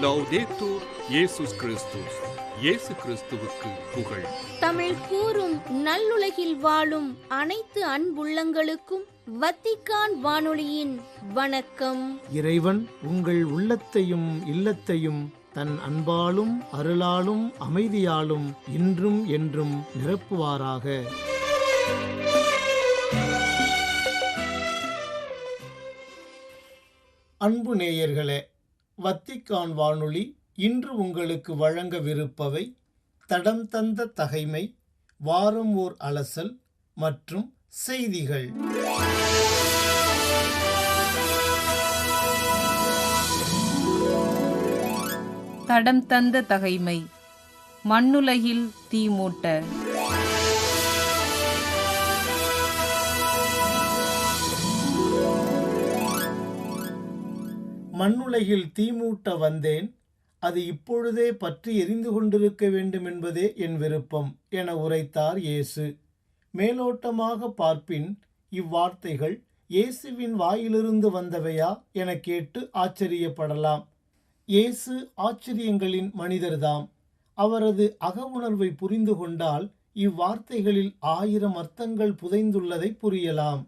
லௌதேத்தூர் இயேசுஸ் கிறிஸ்துஸ். இயேசு கிறிஸ்துவுக்கு புகழ். தமிழ் கூறும் நல்லுலகில் வாழும் அனைத்து அன்புள்ளங்களுக்கும் வத்திக்கான் வானொலியின் வணக்கம். இறைவன் உங்கள் உள்ளத்தையும் இல்லத்தையும் தன் அன்பாலும் அருளாலும் அமைதியாலும் இன்றும் என்றும் நிரப்புவாராக. அன்பு நேயர்களே, வத்திக்கான் வானொலி இன்று உங்களுக்கு வழங்கவிருப்பவை தடம் தந்த தகைமை, வாரம் ஓர் அலசல் மற்றும் செய்திகள். தடம் தந்த தகைமை. மண்ணுலகில் தீமூட்ட. மண்ணுலகில் தீமூட்ட வந்தேன், அது இப்பொழுதே பற்றி எரிந்து கொண்டிருக்க வேண்டும் என்பதே என் விருப்பம் என உரைத்தார் இயேசு. மேலோட்டமாக பார்ப்பின் இவ்வார்த்தைகள் இயேசுவின் வாயிலிருந்து வந்தவையா என கேட்டு ஆச்சரியப்படலாம். இயேசு ஆச்சரியங்களின் மனிதர்தாம். அவரது அகவுணர்வை புரிந்து கொண்டால் இவ்வார்த்தைகளில் 1000 அர்த்தங்கள் புதைந்துள்ளதை புரியலாம்.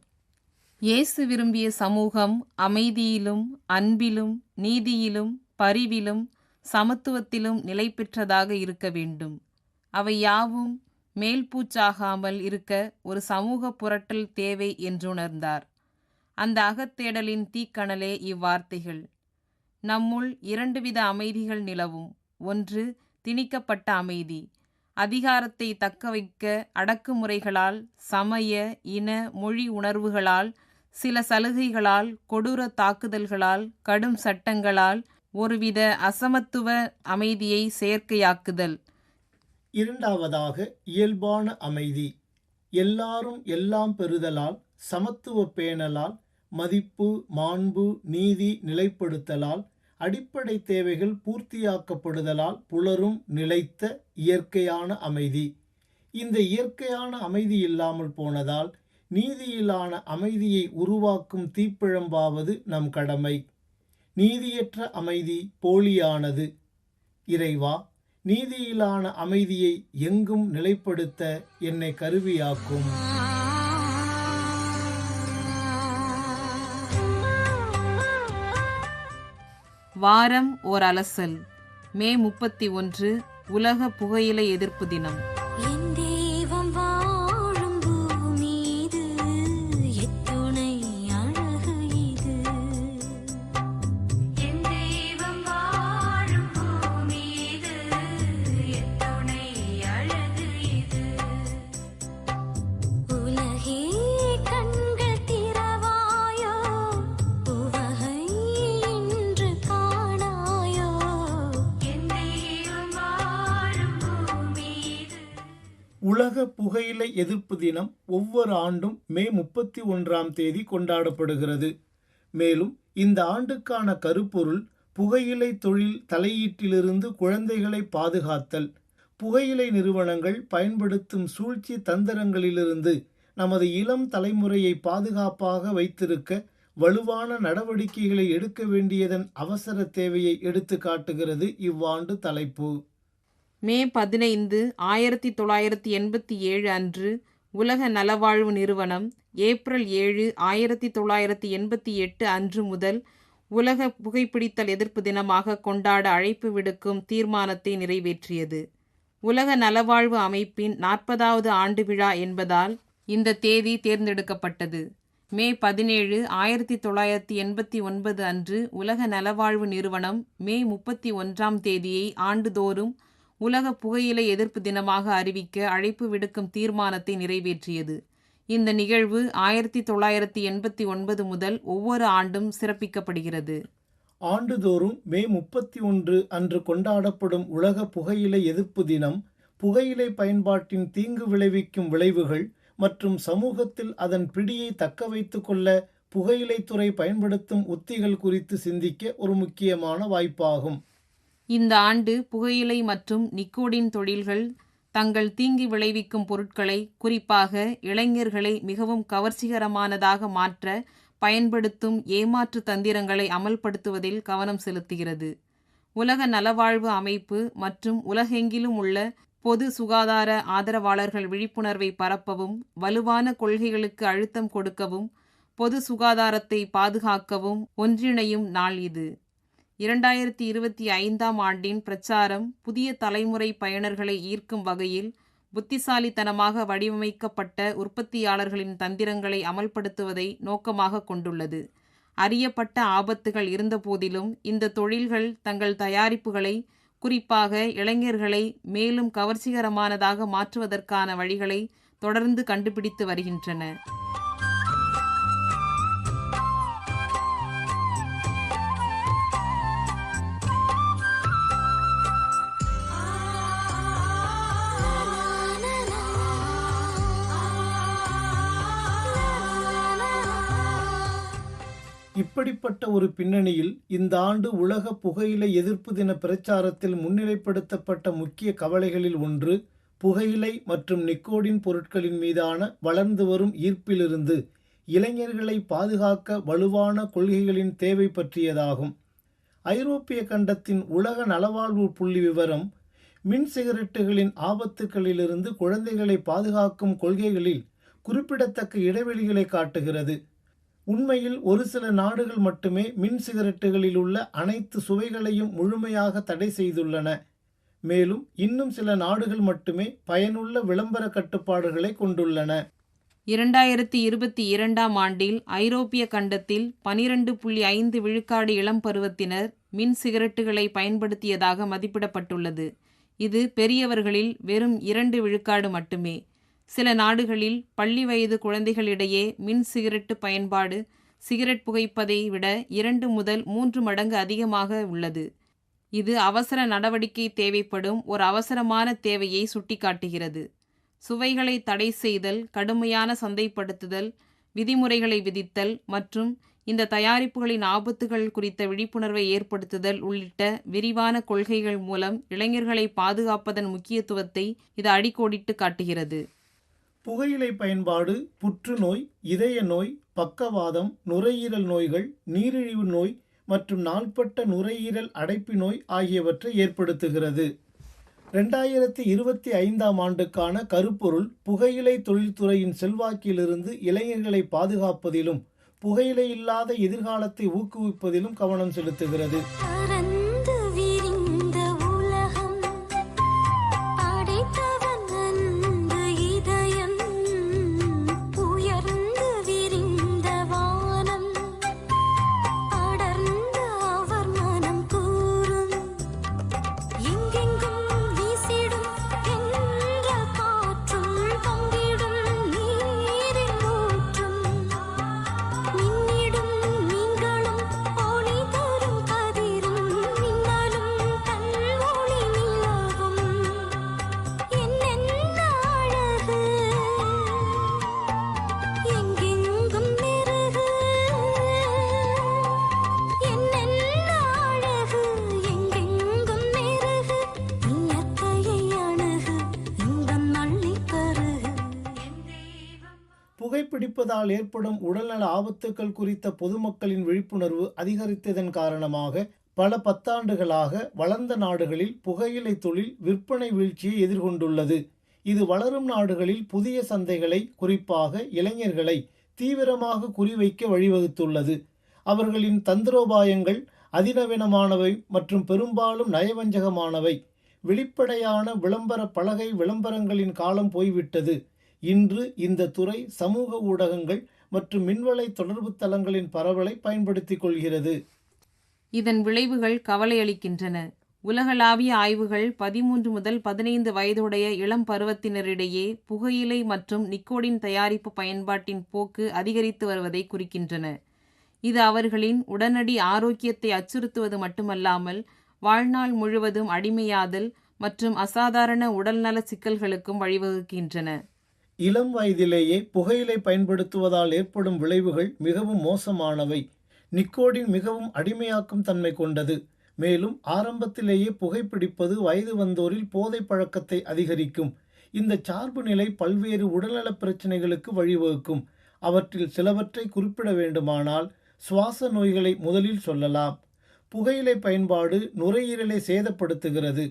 இயேசு விரும்பிய சமூகம் அமைதியிலும் அன்பிலும் நீதியிலும் பரிவிலும் சமத்துவத்திலும் நிலை பெற்றதாக இருக்க வேண்டும். அவை யாவும் மேல்பூச்சாகாமல் இருக்க ஒரு சமூக புரட்டல் தேவை என்றுணர்ந்தார். அந்த அகத்தேடலின் தீக்கணலே இவ்வார்த்தைகள். நம்முள் 2 வித அமைதிகள் நிலவும். ஒன்று, திணிக்கப்பட்ட அமைதி. அதிகாரத்தை தக்கவைக்க அடக்குமுறைகளால், சமய இன மொழி உணர்வுகளால், சில சலுகைகளால், கொடூர தாக்குதல்களால், கடும் சட்டங்களால் ஒருவித அசமத்துவ அமைதியை செயற்கையாக்குதல். இரண்டாவதாக, இயல்பான அமைதி. எல்லாரும் எல்லாம் பெறுதலால், சமத்துவ பேணலால், மதிப்பு மாண்பு நீதி நிலைப்படுத்தலால், அடிப்படை தேவைகள் பூர்த்தியாக்கப்படுதலால் புலரும் நிலைத்த இயற்கையான அமைதி. இந்த இயற்கையான அமைதி இல்லாமல் போனதால் நீதியிலான அமைதியை உருவாக்கும் தீப்பிழம்பாவது நம் கடமை. நீதியற்ற அமைதி போலியானது. இறைவா, நீதியிலான அமைதியை எங்கும் நிலைப்படுத்த என்னை கருவியாக்கும். வாரம் ஓர் அலசல். மே 31 உலக புகையிலை எதிர்ப்பு தினம். உலக புகையிலை எதிர்ப்பு தினம் ஒவ்வொரு ஆண்டும் மே 31ஆம் தேதி கொண்டாடப்படுகிறது. மேலும் இந்த ஆண்டுக்கான கருப்பொருள் புகையிலை தொழில் தலையீட்டிலிருந்து குழந்தைகளை பாதுகாத்தல். புகையிலை நிறுவனங்கள் பயன்படுத்தும் சூழ்ச்சி தந்திரங்களிலிருந்து நமது இளம் தலைமுறையை பாதுகாப்பாக வைத்திருக்க வலுவான நடவடிக்கைகளை எடுக்க வேண்டியதன் அவசர தேவையை எடுத்து காட்டுகிறது இவ்வாண்டு தலைப்பு. மே 15 1987 அன்று உலக நலவாழ்வு நிறுவனம் ஏப்ரல் 7 1988 அன்று முதல் உலக புகைப்பிடித்தல் எதிர்ப்பு தினமாக கொண்டாட அழைப்பு விடுக்கும் தீர்மானத்தை நிறைவேற்றியது. உலக நலவாழ்வு அமைப்பின் 40வது ஆண்டு விழா என்பதால் இந்த தேதி தேர்ந்தெடுக்கப்பட்டது. மே 17 1989 அன்று உலக நலவாழ்வு நிறுவனம் மே 31ஆம் தேதியை ஆண்டுதோறும் உலக புகையிலை எதிர்ப்பு தினமாக அறிவிக்க அழைப்பு விடுக்கும் தீர்மானத்தை நிறைவேற்றியது. இந்த நிகழ்வு 1989 முதல் ஒவ்வொரு ஆண்டும் சிறப்பிக்கப்படுகிறது. ஆண்டுதோறும் மே 31 அன்று கொண்டாடப்படும் உலக புகையிலை எதிர்ப்பு தினம் புகையிலை பயன்பாட்டின் தீங்கு விளைவிக்கும் விளைவுகள் மற்றும் சமூகத்தில் அதன் பிடியை தக்க வைத்து கொள்ள புகையிலைத்துறை பயன்படுத்தும் உத்திகள் குறித்து சிந்திக்க ஒரு முக்கியமான வாய்ப்பாகும். இந்த ஆண்டு புகையிலை மற்றும் நிக்கோடின் தொழில்கள் தங்கள் தீங்கு விளைவிக்கும் பொருட்களை, குறிப்பாக இளைஞர்களை மிகவும் கவர்ச்சிகரமானதாக மாற்ற பயன்படுத்தும் ஏமாற்று தந்திரங்களை அமல்படுத்துவதில் கவனம் செலுத்துகிறது. உலக நலவாழ்வு அமைப்பு மற்றும் உலகெங்கிலும் உள்ள பொது சுகாதார ஆதரவாளர்கள் விழிப்புணர்வை பரப்பவும், வலுவான கொள்கைகளுக்கு அழுத்தம் கொடுக்கவும், பொது சுகாதாரத்தை பாதுகாக்கவும் ஒன்றிணையும் நாள் இது. 2025ஆம் ஆண்டின் பிரச்சாரம் புதிய தலைமுறை பயனர்களை ஈர்க்கும் வகையில் புத்திசாலித்தனமாக வடிவமைக்கப்பட்ட உற்பத்தியாளர்களின் தந்திரங்களை அமல்படுத்துவதை நோக்கமாக கொண்டுள்ளது. அறியப்பட்ட ஆபத்துகள் இருந்தபோதிலும் இந்த தொழில்கள் தங்கள் தயாரிப்புகளை, குறிப்பாக இளைஞர்களை மேலும் கவர்ச்சிகரமானதாக மாற்றுவதற்கான வழிகளை தொடர்ந்து கண்டுபிடித்து வருகின்றன. இப்படிப்பட்ட ஒரு பின்னணியில் இந்த ஆண்டு உலக புகையிலை எதிர்ப்பு தின பிரச்சாரத்தில் முன்னிலைப்படுத்தப்பட்ட முக்கிய கவலைகளில் ஒன்று புகையிலை மற்றும் நிக்கோடின் பொருட்களின் மீதான வளர்ந்து வரும் ஈர்ப்பிலிருந்து இளைஞர்களை பாதுகாக்க வலுவான கொள்கைகளின் தேவை பற்றியதாகும். ஐரோப்பிய கண்டத்தின் உலக நலவாழ்வு புள்ளி விவரம் மின் சிகரெட்டுகளின் ஆபத்துகளிலிருந்து குழந்தைகளை பாதுகாக்கும் கொள்கைகளில் குறிப்பிடத்தக்க இடைவெளிகளை காட்டுகிறது. உண்மையில் ஒரு சில நாடுகள் மட்டுமே மின் சிகரெட்டுகளில் உள்ள அனைத்து சுவைகளையும் முழுமையாக தடை செய்துள்ளன. மேலும் இன்னும் சில நாடுகள் மட்டுமே பயனுள்ள விளம்பர கட்டுப்பாடுகளை கொண்டுள்ளன. 2022ஆம் ஆண்டில் ஐரோப்பிய கண்டத்தில் 12.5 விழுக்காடு இளம் பருவத்தினர் மின் சிகரெட்டுகளை பயன்படுத்தியதாக மதிப்பிடப்பட்டுள்ளது. இது பெரியவர்களில் வெறும் 2 விழுக்காடு மட்டுமே. சில நாடுகளில் பள்ளி வயது குழந்தைகளிடையே மின் சிகரெட்டு பயன்பாடு சிகரெட் புகைப்பதை விட 2 முதல் 3 மடங்கு அதிகமாக உள்ளது. இது அவசர நடவடிக்கை தேவைப்படும் ஒரு அவசரமான தேவையை சுட்டிக்காட்டுகிறது. சுவைகளை தடை செய்தல், கடுமையான சந்தைப்படுத்துதல், விதிமுறைகளை விதித்தல் மற்றும் இந்த தயாரிப்புகளின் ஆபத்துகள் குறித்த விழிப்புணர்வை ஏற்படுத்துதல் உள்ளிட்ட விரிவான கொள்கைகள் மூலம் இளைஞர்களை பாதுகாப்பதன் முக்கியத்துவத்தை இது அடிக்கோடிட்டு காட்டுகிறது. புகையிலை பயன்பாடு புற்றுநோய், இதய நோய், பக்கவாதம், நுரையீரல் நோய்கள், நீரிழிவு நோய் மற்றும் நாள்பட்ட நுரையீரல் அடைப்பு நோய் ஆகியவற்றை ஏற்படுத்துகிறது. 2025ஆம் ஆண்டுக்கான கருப்பொருள் புகையிலை தொழில்துறையின் செல்வாக்கிலிருந்து இளைஞர்களை பாதுகாப்பதிலும் புகையிலை இல்லாத எதிர்காலத்தை ஊக்குவிப்பதிலும் கவனம் செலுத்துகிறது. புகைப்பிடிப்பதால் ஏற்படும் உடல்நல ஆபத்துக்கள் குறித்த பொதுமக்களின் விழிப்புணர்வு அதிகரித்ததன் காரணமாக பல பத்தாண்டுகளாக வளர்ந்த நாடுகளில் புகையிலை தொழில் விற்பனை வீழ்ச்சியை எதிர்கொண்டுள்ளது. இது வளரும் நாடுகளில் புதிய சந்தைகளை, குறிப்பாக இளைஞர்களை தீவிரமாக குறிவைக்க வழிவகுத்துள்ளது. அவர்களின் தந்திரோபாயங்கள் அதிநவீனமானவை மற்றும் பெரும்பாலும் நயவஞ்சகமானவை. வெளிப்படையான விளம்பர பலகை விளம்பரங்களின் காலம் போய்விட்டது. இன்று இந்த துறை சமூக ஊடகங்கள் மற்றும் மின்வலை தொடர்பு தளங்களின் பரவலை பயன்படுத்திக் கொள்கிறது. இதன் விளைவுகள் கவலையளிக்கின்றன. உலகளாவிய ஆய்வுகள் 13 முதல் 15 வயதுடைய இளம் பருவத்தினரிடையே புகையிலை மற்றும் நிக்கோடின் தயாரிப்பு பயன்பாட்டின் போக்கு அதிகரித்து வருவதை குறிக்கின்றன. இது அவர்களின் உடனடி ஆரோக்கியத்தை அச்சுறுத்துவது மட்டுமல்லாமல் வாழ்நாள் முழுவதும் அடிமையாதல் மற்றும் அசாதாரண உடல்நல சிக்கல்களுக்கும் வழிவகுக்கின்றன. இளம் வயதிலேயே புகையிலை பயன்படுத்துவதால் ஏற்படும் விளைவுகள் மிகவும் மோசமானவை. நிக்கோடின் மிகவும் அடிமையாக்கும் தன்மை கொண்டது மேலும் ஆரம்பத்திலேயே புகைப்பிடிப்பது வயது வந்தோரில் போதை பழக்கத்தை அதிகரிக்கும். இந்த சார்பு நிலை பல்வேறு உடல்நலப் பிரச்சனைகளுக்கு வழிவகுக்கும். அவற்றில் சிலவற்றை குறிப்பிட வேண்டுமானால் சுவாச நோய்களை முதலில் சொல்லலாம். புகையிலை பயன்பாடு நுரையீரலை சேதப்படுத்துகிறது.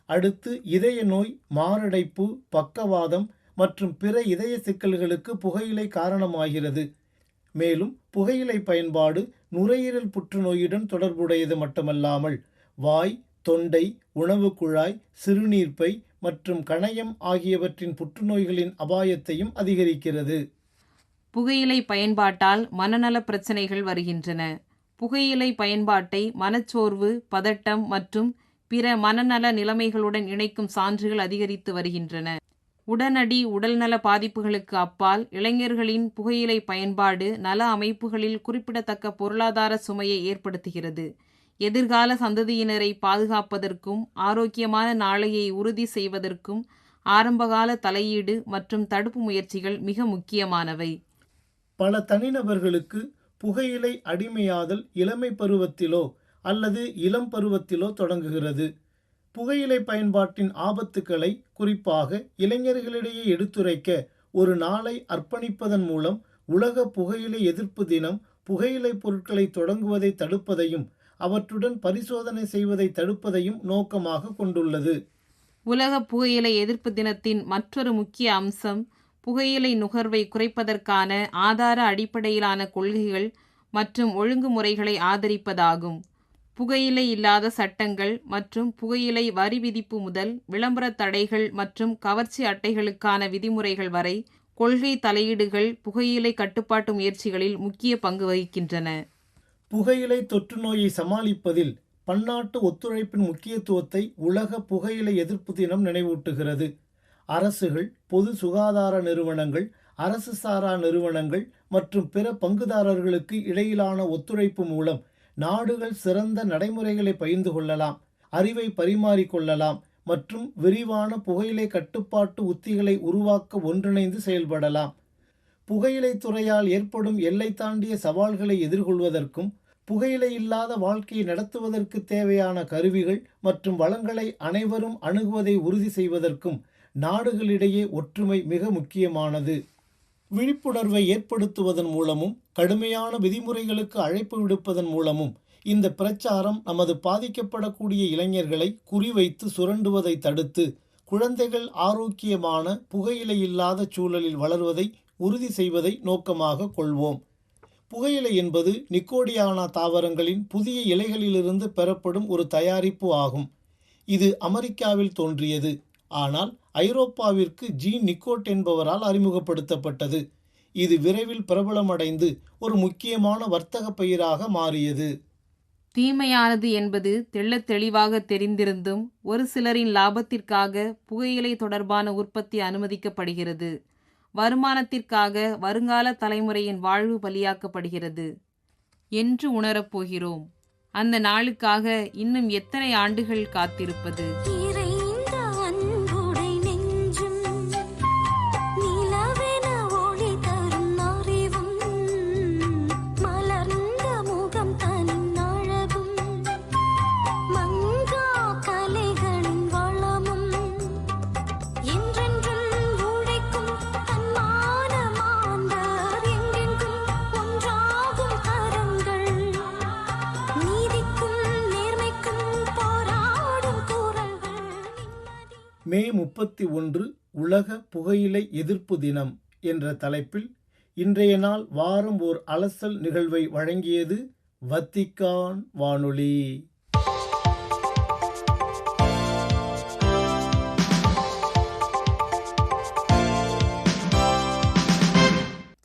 அடுத்து இதய நோய், மாரடைப்பு, பக்கவாதம் மற்றும் பிற இதய சிக்கல்களுக்கு புகையிலை காரணமாகிறது. மேலும் புகையிலை பயன்பாடு நுரையீரல் புற்றுநோயுடன் தொடர்புடையது மட்டுமல்லாமல் வாய், தொண்டை, உணவு குழாய், சிறுநீர்ப்பை மற்றும் கணையம் ஆகியவற்றின் புற்றுநோய்களின் அபாயத்தையும் அதிகரிக்கிறது. புகையிலை பயன்பாட்டால் மனநல பிரச்சனைகள் வருகின்றன. புகையிலை பயன்பாட்டை மனச்சோர்வு, பதட்டம் மற்றும் பிற மனநல நிலைமைகளுடன் இணைக்கும் சான்றுகள் அதிகரித்து வருகின்றன. உடனடி உடல்நல பாதிப்புகளுக்கு அப்பால் இளைஞர்களின் புகையிலை பயன்பாடு நல அமைப்புகளில் குறிப்பிடத்தக்க பொருளாதார சுமையை ஏற்படுத்துகிறது. எதிர்கால சந்ததியினரை பாதுகாப்பதற்கும் ஆரோக்கியமான நாளையை உறுதி செய்வதற்கும் ஆரம்பகால தலையீடு மற்றும் தடுப்பு முயற்சிகள் மிக முக்கியமானவை. பல தனிநபர்களுக்கு புகையிலை அடிமையாதல் இளமை பருவத்திலோ அல்லது இளம் பருவத்திலோ தொடங்குகிறது. புகையிலை பயன்பாட்டின் ஆபத்துக்களை குறிப்பாக இளைஞர்களிடையே எடுத்துரைக்க ஒரு நாளை அர்ப்பணிப்பதன் மூலம் உலக புகையிலை எதிர்ப்பு தினம் புகையிலை பொருட்களை தொடங்குவதை தடுப்பதையும் அவற்றுடன் பரிசோதனை செய்வதை தடுப்பதையும் நோக்கமாக கொண்டுள்ளது. உலக புகையிலை எதிர்ப்பு தினத்தின் மற்றொரு முக்கிய அம்சம் புகையிலை நுகர்வை குறைப்பதற்கான ஆதார அடிப்படையிலான கொள்கைகள் மற்றும் ஒழுங்குமுறைகளை ஆதரிப்பதாகும். புகையிலை இல்லாத சட்டங்கள் மற்றும் புகையிலை வரி விதிப்பு முதல் விளம்பர தடைகள் மற்றும் கவர்ச்சி அட்டைகளுக்கான விதிமுறைகள் வரை கொள்கை தலையீடுகள் புகையிலை கட்டுப்பாட்டு முயற்சிகளில் முக்கிய பங்கு வகிக்கின்றன. புகையிலை தொற்று நோயை சமாளிப்பதில் பன்னாட்டு ஒத்துழைப்பின் முக்கியத்துவத்தை உலக புகையிலை எதிர்ப்பு தினம் நினைவூட்டுகிறது. அரசுகள், பொது சுகாதார நிறுவனங்கள், அரசு சாரா நிறுவனங்கள் மற்றும் பிற பங்குதாரர்களுக்கு இடையிலான ஒத்துழைப்பு மூலம் நாடுகள் சிறந்த நடைமுறைகளை பகிர்ந்து கொள்ளலாம், அறிவை பரிமாறிக்கொள்ளலாம் மற்றும் விரிவான புகையிலை கட்டுப்பாட்டு உத்திகளை உருவாக்க ஒன்றிணைந்து செயல்படலாம். புகையிலை துறையால் ஏற்படும் எல்லை தாண்டிய சவால்களை எதிர்கொள்வதற்கும் புகையிலை இல்லாத வாழ்க்கையை நடத்துவதற்கு தேவையான கருவிகள் மற்றும் வளங்களை அனைவரும் அணுகுவதை உறுதி செய்வதற்கும் நாடுகளிடையே ஒற்றுமை மிக முக்கியமானது. விழிப்புணர்வை ஏற்படுத்துவதன் மூலமும் கடுமையான விதிமுறைகளுக்கு அழைப்பு விடுப்பதன் மூலமும் இந்த பிரச்சாரம் நமது பாதிக்கப்படக்கூடிய இளைஞர்களை குறிவைத்து சுரண்டுவதை தடுத்து குழந்தைகள் ஆரோக்கியமான புகையிலை இல்லாத சூழலில் வளர்வதை உறுதி செய்வதை நோக்கமாக கொள்வோம். புகையிலை என்பது நிக்கோடியானா தாவரங்களின் புதிய இலைகளிலிருந்து பெறப்படும் ஒரு தயாரிப்பு ஆகும். இது அமெரிக்காவில் தோன்றியது, ஆனால் ஐரோப்பாவிற்கு ஜீன் நிக்கோட் என்பவரால் அறிமுகப்படுத்தப்பட்டது. இது விரைவில் பிரபலமடைந்து ஒரு முக்கியமான வர்த்தக பயிராக மாறியது. தீமையானது என்பது தெள்ளத் தெளிவாக தெரிந்திருந்தும் ஒரு சிலரின் லாபத்திற்காக புகையிலை தொடர்பான உற்பத்தி அனுமதிக்கப்படுகிறது. வருமானத்திற்காக வருங்கால தலைமுறையின் வாழ்வு பலியாக்கப்படுகிறது என்று உணரப்போகிறோம். அந்த நாளுக்காக இன்னும் எத்தனை ஆண்டுகள் காத்திருப்பது? மே 31 உலக புகையிலை எதிர்ப்பு தினம் என்ற தலைப்பில் இன்றைய நாள் வாரம் ஓர் அலசல் நிகழ்வை வழங்கியது வத்திக்கான் வானொலி.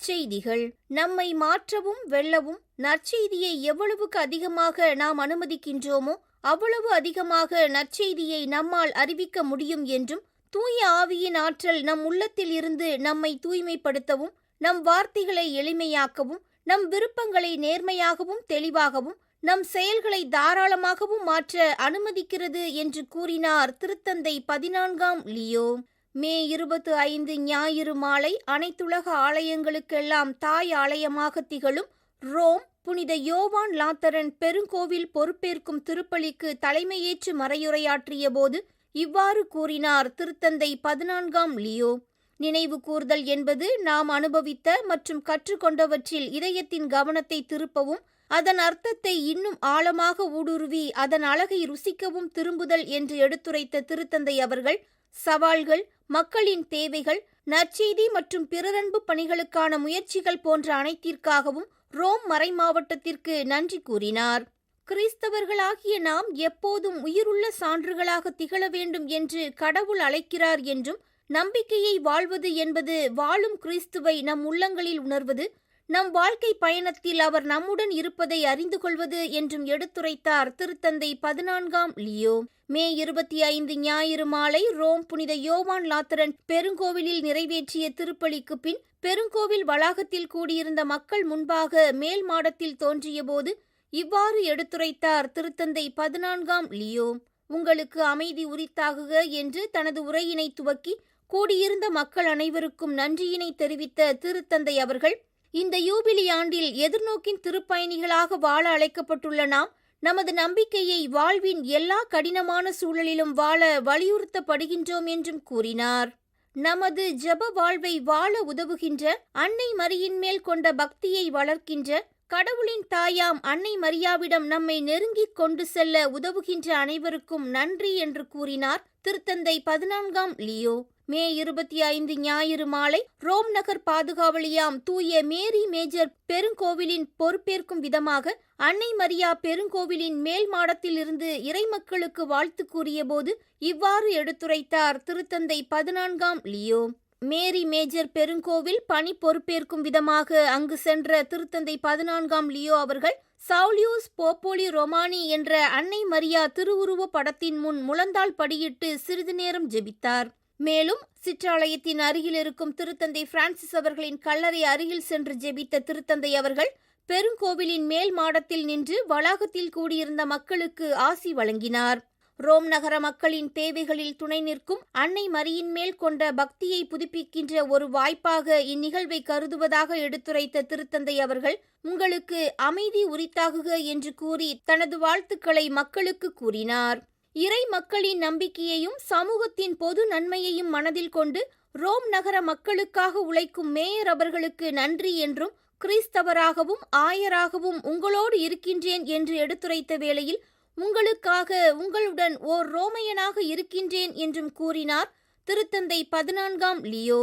செய்திகள். நம்மை மாற்றவும் வெல்லவும் நற்செய்தியை எவ்வளவுக்கு அதிகமாக நாம் அனுமதிக்கின்றோமோ அவ்வளவு அதிகமாக நற்செய்தியை நம்மால் அறிவிக்க முடியும் என்றும், தூய ஆவியின் ஆற்றல் நம் உள்ளத்தில் இருந்து நம்மை தூய்மைப்படுத்தவும், நம் வார்த்தைகளை எளிமையாக்கவும், நம் விருப்பங்களை நேர்மையாகவும் தெளிவாகவும், நம் செயல்களை தாராளமாகவும் மாற்ற அனுமதிக்கிறது என்று கூறினார் திருத்தந்தை 14ஆம் லியோ. மே 25 ஞாயிறு மாலை அனைத்துலக ஆலயங்களுக்கெல்லாம் தாய் ஆலயமாக திகழும் ரோம் புனித யோவான் லாத்தரன் பெருங்கோவில் பொறுப்பேற்கும் திருப்பலிக்கு தலைமையேற்று மறையுரையாற்றிய போது இவ்வாறு கூறினார் திருத்தந்தை 14ஆம் லியோ. நினைவு கூர்தல் என்பது நாம் அனுபவித்த மற்றும் கற்றுக்கொண்டவற்றில் இதயத்தின் கவனத்தை திருப்பவும் அதன் அர்த்தத்தை இன்னும் ஆழமாக ஊடுருவி அதன் அழகை ருசிக்கவும் திரும்புதல் என்று எடுத்துரைத்த திருத்தந்தை அவர்கள் சவால்கள், மக்களின் தேவைகள், நற்செய்தி மற்றும் பிறரன்பு பணிகளுக்கான முயற்சிகள் போன்ற அனைத்திற்காகவும் ரோம் மறைமாவட்டத்திற்கு நன்றி கூறினார். கிறிஸ்தவர்களாகிய நாம் எப்போதும் உயிருள்ள சான்றுகளாக திகழ வேண்டும் என்று கடவுள் அழைக்கிறார் என்றும், நம்பிக்கையை வாழ்வது என்பது வாழும் கிறிஸ்துவை நம் உள்ளங்களில் உணர்வது, நம் வாழ்க்கை பயணத்தில் அவர் நம்முடன் இருப்பதை அறிந்து கொள்வது என்றும் எடுத்துரைத்தார் திருத்தந்தை 14ஆம் லியோ. மே 25 ஞாயிறு மாலை ரோம் புனித யோவான் லாத்தரன் பெருங்கோவிலில் நிறைவேற்றிய திருப்பலிக்கு பின் பெருங்கோவில் வளாகத்தில் கூடியிருந்த மக்கள் முன்பாக மேல் மாடத்தில் தோன்றியபோது இவ்வாறு எடுத்துரைத்தார் திருத்தந்தை 14ஆம் லியோ. உங்களுக்கு அமைதி உரித்தாகுக என்று தனது உரையினை துவக்கி கூடியிருந்த மக்கள் அனைவருக்கும் நன்றியினை தெரிவித்த திருத்தந்தை அவர்கள், இந்த யூபிலி ஆண்டில் எதிர்நோக்கின் திருப்பயணிகளாக வாழ அழைக்கப்பட்டுள்ள நாம் நமது நம்பிக்கையை வாழ்வின் எல்லா கடினமான சூழலிலும் வாழ வலியுறுத்தப்படுகின்றோம் என்றும் கூறினார். நமது ஜெப வாழ்வை வாழ உதவுகின்ற அன்னை மரியின் மேல் கொண்ட பக்தியை வளர்க்கின்ற கடவுளின் தாயாம் அன்னை மரியாவிடம் நம்மை நெருங்கிக் கொண்டு செல்ல உதவுகின்ற அனைவருக்கும் நன்றி என்று கூறினார் திருத்தந்தை 14ஆம் லியோ. மே 25 ஞாயிறு மாலை ரோம் நகர் பாதுகாவலியாம் தூய மேரி மேஜர் பெருங்கோவிலின் பொறுப்பேற்கும் விதமாக அன்னை மரியா பெருங்கோவிலின் மேல் மாடத்தில் இருந்து இறைமக்களுக்கு வாழ்த்து கூறிய போது இவ்வாறு எடுத்துரைத்தார் திருத்தந்தை 14ஆம் லியோ. மேரி மேஜர் பெருங்கோவில் பணி பொறுப்பேற்கும் விதமாக அங்கு சென்ற திருத்தந்தை 14ஆம் லியோ அவர்கள் சவுலியூஸ் போப்போலி ரொமானி என்ற அன்னை மரியா திருவுருவ படத்தின் முன் முழந்தாள் படியிட்டு சிறிது நேரம் ஜெபித்தார். மேலும் சிற்றாலயத்தின் அருகில் இருக்கும் திருத்தந்தை பிரான்சிஸ் அவர்களின் கல்லறை அருகில் சென்று ஜெபித்த திருத்தந்தை அவர்கள் பெருங்கோவிலின் மேல் மாடத்தில் நின்று வளாகத்தில் கூடியிருந்த மக்களுக்கு ஆசி வழங்கினார். ரோம் நகர மக்களின் தேவைகளில் துணை நிற்கும் அன்னை மரியின் மேல் கொண்ட பக்தியை புதுப்பிக்கின்ற ஒரு வாய்ப்பாக இந்நிகழ்வை கருதுவதாக எடுத்துரைத்த திருத்தந்தை அவர்கள், உங்களுக்கு அமைதி உரித்தாகுக என்று கூறி தனது வாழ்த்துக்களை மக்களுக்கு கூறினார். இறை மக்களின் நம்பிக்கையையும் சமூகத்தின் பொது நன்மையையும் மனதில் கொண்டு ரோம் நகர மக்களுக்காக உழைக்கும் மேயர் அவர்களுக்கு நன்றி என்றும், கிறிஸ்தவராகவும் ஆயராகவும் உங்களோடு இருக்கின்றேன் என்று எடுத்துரைத்த வேளையில் உங்களுக்காக உங்களுடன் ஓர் ரோமையனாக இருக்கின்றேன் என்றும் கூறினார் திருத்தந்தை 14ஆம் லியோ.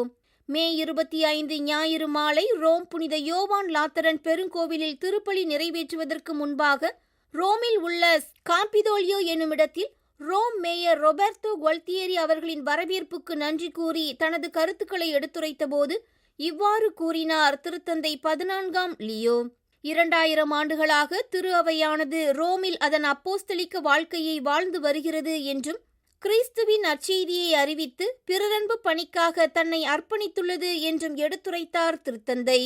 மே 25 ஞாயிறு மாலை ரோம் புனித யோவான் லாத்தரன் பெருங்கோவிலில் திருப்பலி நிறைவேற்றுவதற்கு முன்பாக ரோமில் உள்ள காம்பிதோலியோ என்னுமிடத்தில் ரோம் மேயர் ரொபர்டோ குவல்தியேரி அவர்களின் வரவேற்புக்கு நன்றி கூறி தனது கருத்துக்களை எடுத்துரைத்த போது இவ்வாறு கூறினார் திருத்தந்தை 14ஆம் லியோ. 2000 ஆண்டுகளாக திரு அவையானது ரோமில் அதன் அப்போஸ்தலிக்க வாழ்க்கையை வாழ்ந்து வருகிறது என்றும், கிறிஸ்துவின் நற்செய்தியை அறிவித்து பிறரன்பு பணிக்காக தன்னை அர்ப்பணித்துள்ளது என்றும் எடுத்துரைத்தார் திருத்தந்தை.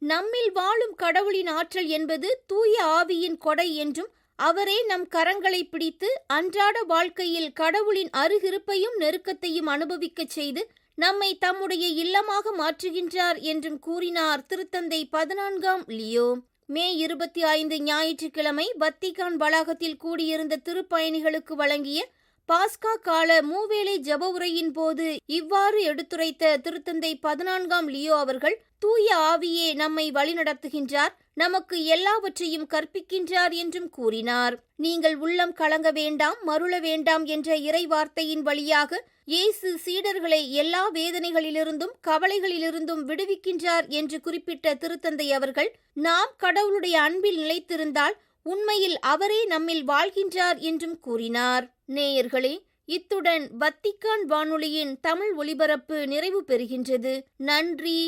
நம்மில் வாழும் கடவுளின் ஆற்றல் என்பது தூய ஆவியின் கொடை என்றும், அவரே நம் கரங்களை பிடித்து அன்றாட வாழ்க்கையில் கடவுளின் அருகிருப்பையும் நெருக்கத்தையும் அனுபவிக்கச் செய்து நம்மை தம்முடைய இல்லமாக மாற்றுகின்றார் என்றும் கூறினார் திருத்தந்தை 14ஆம் லியோ. மே 25 ஞாயிற்றுக்கிழமை வத்திக்கான் வளாகத்தில் கூடியிருந்த திருப்பயணிகளுக்கு வழங்கிய பாஸ்கா கால மூவேளை ஜெப உரையின் போது இவ்வாறு எடுத்துரைத்த திருத்தந்தை 14ஆம் லியோ அவர்கள், தூய ஆவியே நம்மை வழிநடத்துகின்றார், நமக்கு எல்லாவற்றையும் கற்பிக்கின்றார் என்றும் கூறினார். நீங்கள் உள்ளம் கலங்க வேண்டாம், மருள வேண்டாம் என்ற இறை வார்த்தையின் வழியாக இயேசு சீடர்களை எல்லா வேதனைகளிலிருந்தும் கவலைகளிலிருந்தும் விடுவிக்கின்றார் என்று குறிப்பிட்ட திருத்தந்தை அவர்கள், நாம் கடவுளுடைய அன்பில் நிலைத்திருந்தால் உண்மையில் அவரே நம்மில் வாழ்கின்றார் என்றும் கூறினார். நேயர்களே, இத்துடன் வத்திக்கான் வானொலியின் தமிழ் ஒலிபரப்பு நிறைவு பெறுகின்றது. நன்றி,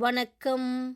வணக்கம்.